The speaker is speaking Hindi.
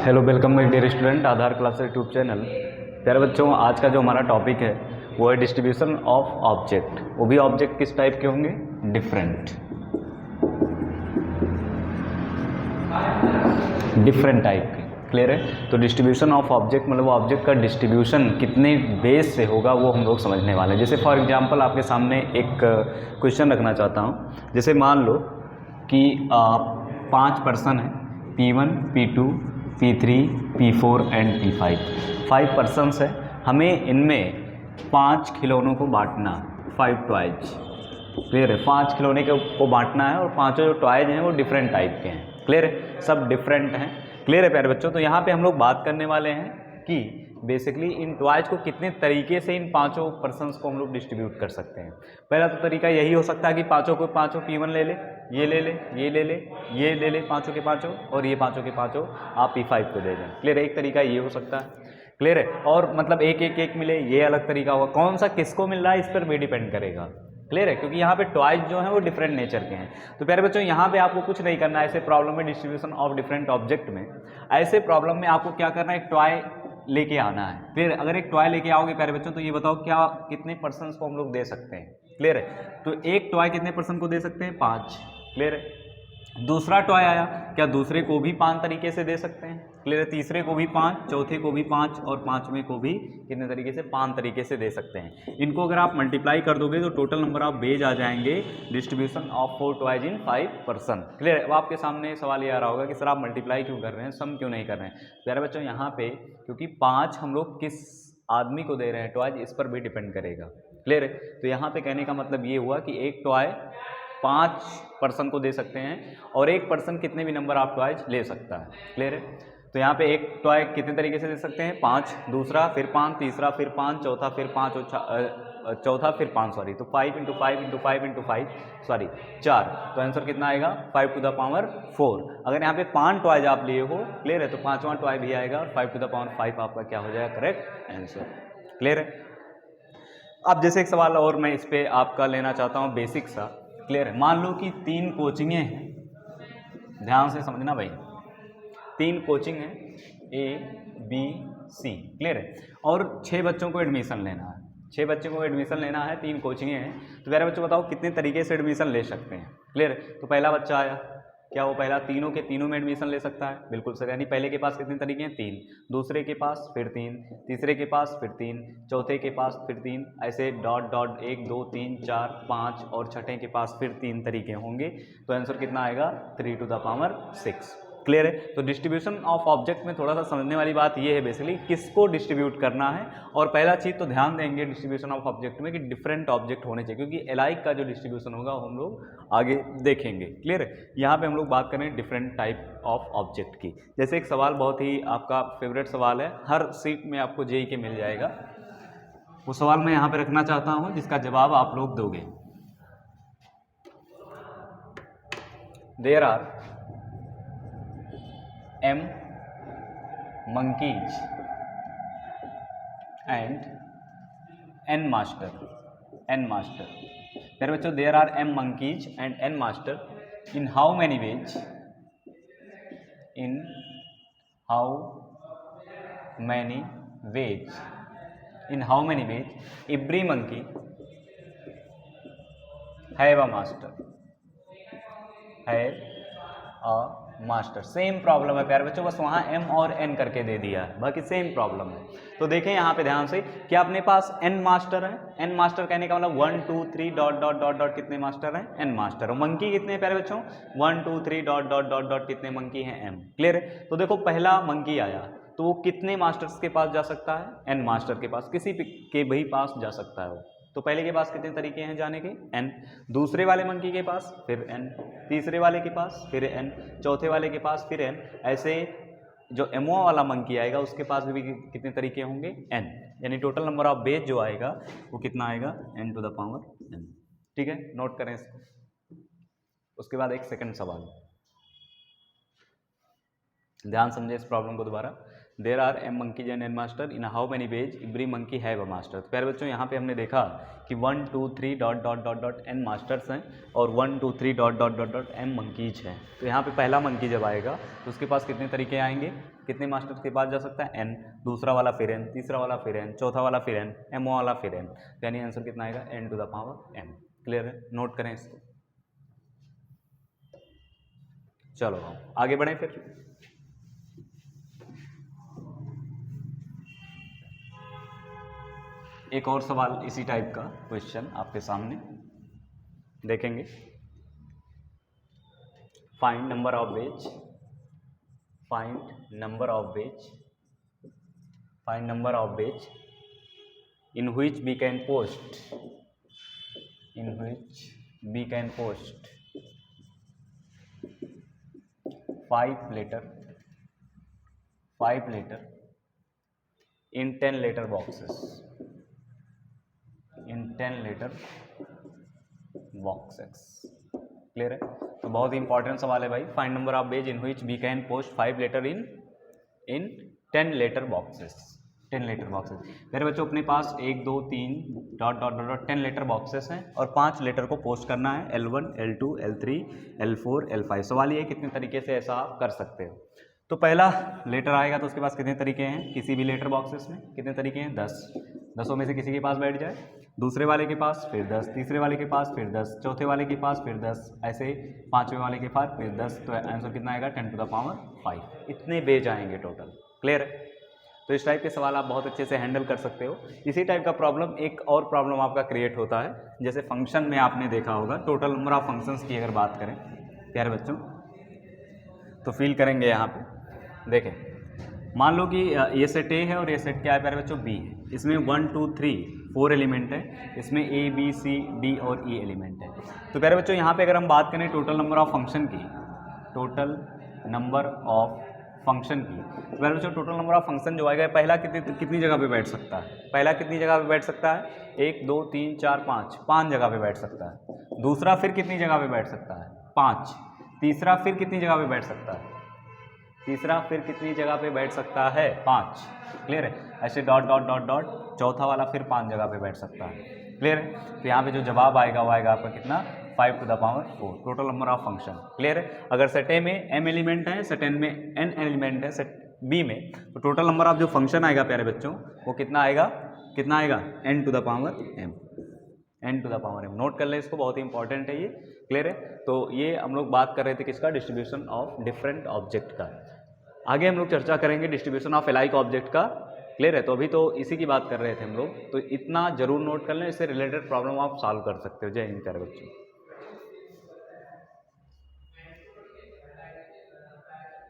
Hello, welcome my dear student Aadhaar class YouTube channel. प्यारे बच्चों, आज का जो हमारा टॉपिक है वो है डिस्ट्रीब्यूशन ऑफ ऑब्जेक्ट। वो भी ऑब्जेक्ट किस टाइप के होंगे? डिफरेंट टाइप के। क्लियर है? तो डिस्ट्रीब्यूशन ऑफ ऑब्जेक्ट मतलब ऑब्जेक्ट का डिस्ट्रीब्यूशन कितने बेस से होगा वो हम लोग समझने वाले हैं। जैसे फॉर एग्जांपल आपके सामने एक क्वेश्चन रखना चाहता हूँ। जैसे मान लो कि 5 पर्सन हैं, P1, P2, P3, P4 and P5। 5 persons है, हमें इनमें 5 खिलौनों को बांटना, 5 टॉयज। क्लियर है? 5 खिलौने को बांटना है और पांचों जो टॉयज हैं वो डिफरेंट टाइप के हैं। क्लियर है? सब डिफरेंट हैं। क्लियर है प्यारे बच्चों? तो यहाँ पे हम लोग बात करने वाले हैं कि बेसिकली इन टॉयज को कितने तरीके से इन पांचों पर्सनस को हम लोग डिस्ट्रीब्यूट कर सकते हैं। पहला तो तरीका यही हो सकता है कि पांचों P1 ले ले, ये ले ले, ये ले ले, ये ले ले, पांचों के पांचों, और ये पांचों के पांचों आप P5 को दे दें। क्लियर है? एक तरीका ये हो सकता है। क्लियर है? और मतलब एक मिले, ये अलग तरीका होगा। कौन सा किसको मिल रहा है इस पर भी डिपेंड करेगा। क्लियर है? क्योंकि यहाँ पे टॉयज जो हैं वो डिफरेंट नेचर के हैं। तो प्यारे बच्चों, यहाँ पे आपको कुछ नहीं करना है। ऐसे प्रॉब्लम में डिस्ट्रीब्यूशन ऑफ डिफरेंट ऑब्जेक्ट में, ऐसे प्रॉब्लम में आपको क्या करना है, एक टॉय लेके आना है। फिर अगर एक टॉय लेके आओगे प्यारे बच्चों, तो ये बताओ क्या कितने पर्सन को हम लोग दे सकते हैं। क्लियर है? तो एक टॉय कितने पर्सन को दे सकते हैं? 5। क्लियर है? दूसरा टॉय आया, क्या दूसरे को भी 5 तरीके से दे सकते हैं? क्लियर है? तीसरे को भी 5, चौथे को भी 5 और पांचवें को भी कितने तरीके से? 5 तरीके से दे सकते हैं। इनको अगर आप मल्टीप्लाई कर दोगे तो टोटल नंबर ऑफ बेज आ जाएंगे distribution of 4 toys in 5 person. Clear है? अब आपके सामने सवाल ये आ रहा होगा कि सर आप मल्टीप्लाई क्यों कर रहे हैं, सम क्यों नहीं कर रहे हैं? प्यारे बच्चों, यहाँ पे क्योंकि 5 हम लोग किस आदमी को दे रहे हैं टॉयज, इस पर भी डिपेंड करेगा। क्लियर है? तो यहाँ पे कहने का मतलब ये हुआ कि एक टॉय 5 पर्सन को दे सकते हैं और एक पर्सन कितने भी नंबर ऑफ टॉयज ले सकता है। क्लियर है? तो यहाँ पे एक टॉय कितने तरीके से दे सकते हैं? 5, दूसरा फिर 5, तीसरा फिर 5, चौथा फिर 5 और चौथा फिर 5, सॉरी। तो 5 × 5 × 5 × 5, सॉरी 4। तो आंसर कितना आएगा? 5 टू द पावर 4। अगर यहाँ पे 5 टॉयज आप लिए हो, क्लियर है, तो 5वां टॉय भी आएगा और 5 टू द पावर 5 आपका क्या हो जाएगा? Correct answer. क्लियर है? अब जैसे एक सवाल और मैं इस पर आपका लेना चाहता हूँ, बेसिक सा। क्लियर है? मान लो कि 3 कोचिंगें हैं, ध्यान से समझना भाई। 3 कोचिंग है, A, B, C। क्लियर है? और 6 बच्चों को एडमिशन लेना है। 6 बच्चों को एडमिशन लेना है, 3 कोचिंगें हैं। तो प्यारे बच्चों बताओ कितने तरीके से एडमिशन ले सकते हैं। क्लियर है? तो पहला बच्चा आया, क्या वो पहला तीनों के तीनों में एडमिशन ले सकता है? बिल्कुल सर। यानी पहले के पास कितने तरीके हैं? 3, दूसरे के पास फिर 3, तीसरे के पास फिर 3, चौथे के पास फिर 3, ऐसे डॉट डॉट 1 2 3 4 5 और छठे के पास फिर 3 तरीके होंगे। तो आंसर कितना आएगा? 3 टू द पावर 6। क्लियर है? तो डिस्ट्रीब्यूशन ऑफ ऑब्जेक्ट में थोड़ा सा समझने वाली बात ये है बेसिकली किसको डिस्ट्रीब्यूट करना है। और पहला चीज तो ध्यान देंगे डिस्ट्रीब्यूशन ऑफ ऑब्जेक्ट में कि डिफरेंट ऑब्जेक्ट होने चाहिए, क्योंकि एलाइक का जो डिस्ट्रीब्यूशन होगा वो हम लोग आगे देखेंगे। क्लियर है? यहाँ पे हम लोग बात करें डिफरेंट टाइप ऑफ ऑब्जेक्ट की। जैसे एक सवाल बहुत ही आपका फेवरेट सवाल है, हर सीट में आपको जेई के मिल जाएगा। वो सवाल मैं यहाँ पे रखना चाहता हूँ जिसका जवाब आप लोग दोगे। There are M monkeys and N master. मेरे बच्चों, there are M monkeys and N master. In how many ways? In how many ways? In how many ways? Every monkey have a master. Have a master. Same problem है प्यारे बच्चों, बस वहाँ M और N करके दे दिया है, बाकी सेम प्रॉब्लम है। तो देखें यहाँ पे ध्यान से कि अपने पास N मास्टर है। N मास्टर कहने का मतलब 1 2 3 डॉट डॉट डॉट डॉट कितने मास्टर हैं? N master. और मंकी कितने हैं प्यारे बच्चों? 1 2 3 डॉट डॉट डॉट डॉट कितने मंकी हैं? M। क्लियर है? तो देखो पहला मंकी आया तो वो कितने मास्टर्स के पास जा सकता है? N मास्टर के पास, किसी के भी पास जा सकता है वो। तो पहले के पास कितने तरीके हैं जाने के? N। दूसरे वाले मंकी के पास फिर N, तीसरे वाले के पास फिर N, चौथे वाले के पास फिर N। ऐसे जो एमओ वाला मंकी आएगा उसके पास भी कितने तरीके होंगे? N। यानी टोटल नंबर ऑफ बेज जो आएगा वो कितना आएगा? N to the power N। ठीक है, नोट करें इसको। उसके बाद एक सेकंड सवाल, ध्यान समझे इस प्रॉब्लम को दोबारा। There are M monkeys and N master in how many ways every monkey have a master. तो प्यारे बच्चों यहाँ पे हमने देखा कि 1 2 3 dot dot dot dot N masters हैं और 1 2 3 dot dot dot dot M monkeys हैं। तो यहाँ पे पहला मंकी जब आएगा तो उसके पास कितने तरीके आएंगे, कितने मास्टर्स के पास जा सकता है, एन, दूसरा वाला फिर एन, तीसरा वाला फिर एन, चौथा वाला फिर एन, एम वाला फिर एन, यानी आंसर कितना आएगा n to the power m। Clear है, नोट करें इसको। चलो आगे बढ़ें फिर। एक और सवाल इसी टाइप का क्वेश्चन आपके सामने देखेंगे। Find number of ways, find number of ways, find number of ways in which we can post, in which we can post 5 letter in 10 letter boxes, in 10 letter boxes। Clear है, तो बहुत ही इंपॉर्टेंट सवाल है भाई। Find number of ways in which we can post 5 letter in 10 letter boxes, 10 letter boxes. मेरे बच्चों अपने पास 1 2 3 dot dot dot 10 letter boxes हैं और 5 लेटर को पोस्ट करना है, L1 L2 L3 L4 L5। सवाल ये कितने तरीके से ऐसा आप कर सकते हो। तो पहला लेटर आएगा तो उसके पास कितने तरीके हैं, किसी भी लेटर बॉक्सेस में कितने तरीके हैं, 10, 10 में से किसी के पास बैठ जाए, दूसरे वाले के पास फिर 10, तीसरे वाले के पास फिर 10, चौथे वाले के पास फिर 10, ऐसे पाँचवें वाले के पास फिर 10। तो आंसर कितना आएगा 10 टू द पावर 5। इतने बेज आएंगे टोटल। क्लियर है, तो इस टाइप के सवाल आप बहुत अच्छे से हैंडल कर सकते हो। इसी टाइप का प्रॉब्लम एक और प्रॉब्लम आपका क्रिएट होता है, जैसे फंक्शन में आपने देखा होगा टोटल नंबर ऑफ फंक्शंस की अगर बात करें प्यारे बच्चों तो फील करेंगे यहाँ पे। देखें, मान लो कि ये सेट ए है और ये सेट क्या है प्यारे बच्चों, बी है। इसमें 1 2 3 4 एलिमेंट है, इसमें ए बी सी डी और ई एलिमेंट है। तो प्यारे बच्चों यहाँ पे अगर हम बात करें टोटल नंबर ऑफ फंक्शन की, टोटल नंबर ऑफ फंक्शन की, तो मेरे बच्चों टोटल नंबर ऑफ फंक्शन जो आएगा पहला कितनी जगह पे बैठ सकता है, पहला कितनी जगह पे बैठ सकता है, 1 2 3 4 5 जगह पे बैठ सकता है। दूसरा फिर कितनी जगह पे बैठ सकता है, 5। तीसरा फिर कितनी जगह पे बैठ सकता है, तीसरा फिर कितनी जगह पे बैठ सकता है, 5। क्लियर है, ऐसे डॉट डॉट डॉट डॉट, चौथा वाला फिर 5 जगह पे बैठ सकता है। क्लियर है, तो यहाँ पे जो जवाब आएगा वो आएगा आपका कितना, 5 to the power 4, total number of function. Clear है, अगर सेट ए में m एलिमेंट है, सेट n में n एलिमेंट है, सेट बी में, तो टोटल नंबर ऑफ जो फंक्शन आएगा प्यारे बच्चों वो कितना आएगा, कितना आएगा, n to the power m, n to the power m। Note कर लें इसको, बहुत ही इंपॉर्टेंट है ये। क्लियर है, तो ये हम लोग बात कर रहे थे किसका, डिस्ट्रीब्यूशन ऑफ डिफरेंट ऑब्जेक्ट का। आगे हम लोग चर्चा करेंगे डिस्ट्रीब्यूशन ऑफ एलाइक ऑब्जेक्ट का। क्लियर है, तो अभी तो इसी की बात कर रहे थे हम लोग, तो इतना जरूर नोट कर लें, इससे रिलेटेड प्रॉब्लम आप सॉल्व कर सकते हो। जय हिंद प्यारे बच्चों।